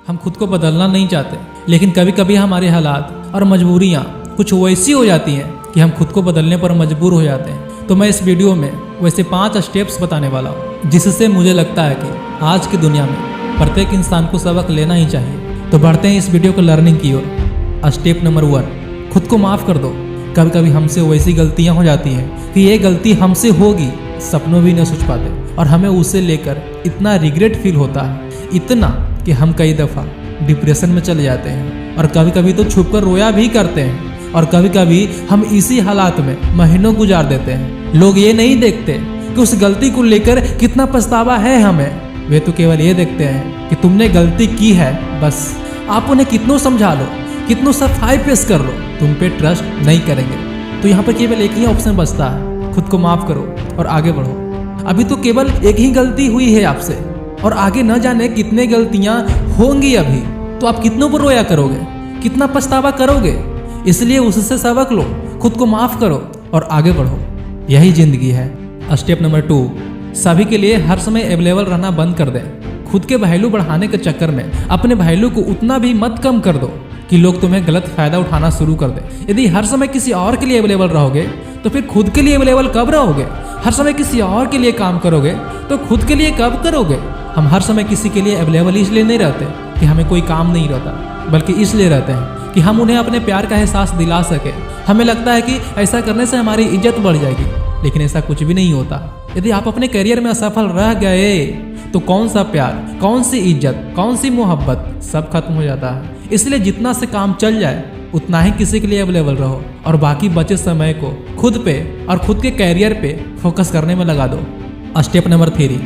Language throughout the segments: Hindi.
हम खुद को बदलना नहीं चाहते, लेकिन कभी कभी हमारे हालात और मजबूरियाँ कुछ वैसी हो जाती हैं कि हम खुद को बदलने पर मजबूर हो जाते हैं। तो मैं इस वीडियो में वैसे 5 स्टेप्स बताने वाला हूँ जिससे मुझे लगता है कि आज की दुनिया में प्रत्येक इंसान को सबक लेना ही चाहिए। तो बढ़ते हैं इस वीडियो को लर्निंग की ओर। स्टेप नंबर 1, खुद को माफ़ कर दो। कभी कभी हमसे वैसी गलतियाँ हो जाती हैं कि ये गलती हमसे होगी सपनों भी न सोच पाते, और हमें उसे लेकर इतना रिग्रेट फील होता है, इतना कि हम कई दफ़ा डिप्रेशन में चले जाते हैं, और कभी कभी तो छुप कर रोया भी करते हैं, और कभी कभी हम इसी हालात में महीनों गुजार देते हैं। लोग ये नहीं देखते कि उस गलती को लेकर कितना पछतावा है हमें, वे तो केवल ये देखते हैं कि तुमने गलती की है, बस आप उन्हें कितनों समझा लो, कितनों सफाई पेश कर लो, तुम पे ट्रस्ट नहीं करेंगे। तो यहाँ पर केवल एक ही ऑप्शन बचता है, खुद को माफ़ करो और आगे बढ़ो। अभी तो केवल एक ही गलती हुई है आपसे, और आगे न जाने कितने गलतियाँ होंगी अभी, तो आप कितनों को रोया करोगे, कितना पछतावा करोगे। इसलिए उससे सबक लो, खुद को माफ़ करो और आगे बढ़ो। यही जिंदगी है। स्टेप नंबर 2, सभी के लिए हर समय अवेलेबल रहना बंद कर दें। खुद के वैल्यू बढ़ाने के चक्कर में अपने वैल्यू को उतना भी मत कम कर दो कि लोग तुम्हें गलत फायदा उठाना शुरू कर दें। यदि हर समय किसी और के लिए अवेलेबल रहोगे तो फिर खुद के लिए अवेलेबल कब रहोगे? हर समय किसी और के लिए काम करोगे तो खुद के लिए कब करोगे? हम हर समय किसी के लिए अवेलेबल इसलिए नहीं रहते कि हमें कोई काम नहीं रहता, बल्कि इसलिए रहते हैं कि हम उन्हें अपने प्यार का एहसास दिला सके। हमें लगता है कि ऐसा करने से हमारी इज्जत बढ़ जाएगी, लेकिन ऐसा कुछ भी नहीं होता। यदि आप अपने करियर में असफल रह गए तो कौन सा प्यार, कौन सी इज्जत, कौन सी मोहब्बत, सब खत्म हो जाता है। इसलिए जितना से काम चल जाए उतना ही किसी के लिए अवेलेबल रहो, और बाकी बचे समय को खुद पे और खुद के करियर पे फोकस करने में लगा दो। स्टेप नंबर 3,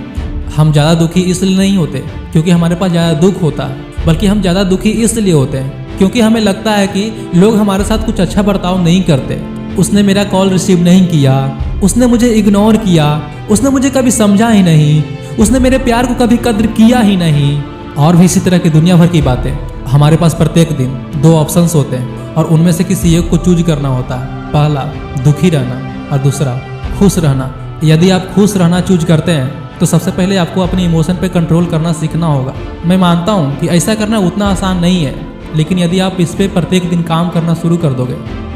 हम ज़्यादा दुखी इसलिए नहीं होते क्योंकि हमारे पास ज़्यादा दुख होता है, बल्कि हम ज़्यादा दुखी इसलिए होते हैं क्योंकि हमें लगता है कि लोग हमारे साथ कुछ अच्छा बर्ताव नहीं करते। उसने मेरा कॉल रिसीव नहीं किया, उसने मुझे इग्नोर किया, उसने मुझे कभी समझा ही नहीं, उसने मेरे प्यार को कभी कद्र किया ही नहीं, और भी इसी तरह की दुनिया भर की बातें। हमारे पास प्रत्येक दिन 2 ऑप्शंस होते हैं, और उनमें से किसी एक को चूज करना होता है। पहला दुखी रहना और दूसरा खुश रहना। यदि आप खुश रहना चूज करते हैं तो सबसे पहले आपको अपने इमोशन पे कंट्रोल करना सीखना होगा। मैं मानता हूँ कि ऐसा करना उतना आसान नहीं है, लेकिन यदि आप इस पे प्रत्येक दिन काम करना शुरू कर दोगे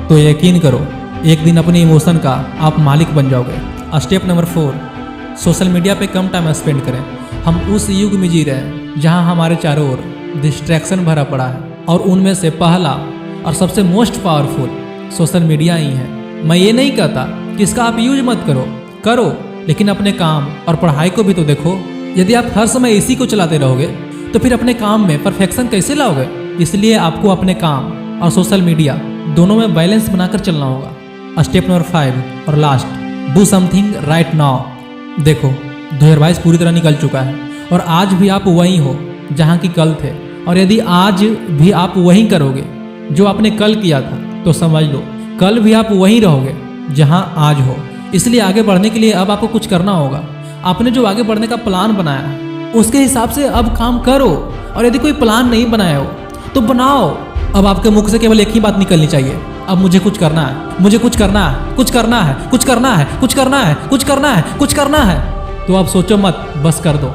तो यकीन करो एक दिन अपने इमोशन का आप मालिक बन जाओगे। स्टेप नंबर 4, सोशल मीडिया पे कम टाइम स्पेंड करें। हम उस युग में जी रहे हैं जहां हमारे चारों ओर डिस्ट्रैक्शन भरा पड़ा है, और उनमें से पहला और सबसे मोस्ट पावरफुल सोशल मीडिया ही है। मैं ये नहीं कहता कि इसका आप यूज मत करो, लेकिन अपने काम और पढ़ाई को भी तो देखो। यदि आप हर समय इसी को चलाते रहोगे तो फिर अपने काम में परफेक्शन कैसे लाओगे? इसलिए आपको अपने काम और सोशल मीडिया दोनों में बैलेंस बनाकर चलना होगा। स्टेप नंबर 5 और last, do something right now. देखो 2022 पूरी तरह निकल चुका है, और आज भी आप वहीं हो जहाँ की कल थे, और यदि आज भी आप वहीं करोगे जो आपने कल किया था तो समझ लो कल भी आप वहीं रहोगे जहाँ आज हो। इसलिए आगे बढ़ने के लिए अब आपको कुछ करना होगा। आपने जो आगे बढ़ने का प्लान बनाया है उसके हिसाब से अब काम करो, और यदि कोई प्लान नहीं बनाया हो तो बनाओ। अब आपके मुख से केवल एक ही बात निकलनी चाहिए, अब मुझे कुछ करना है, मुझे कुछ करना है, कुछ करना है, कुछ करना है, कुछ करना है, कुछ करना है, कुछ करना है। तो आप सोचो मत, बस कर दो।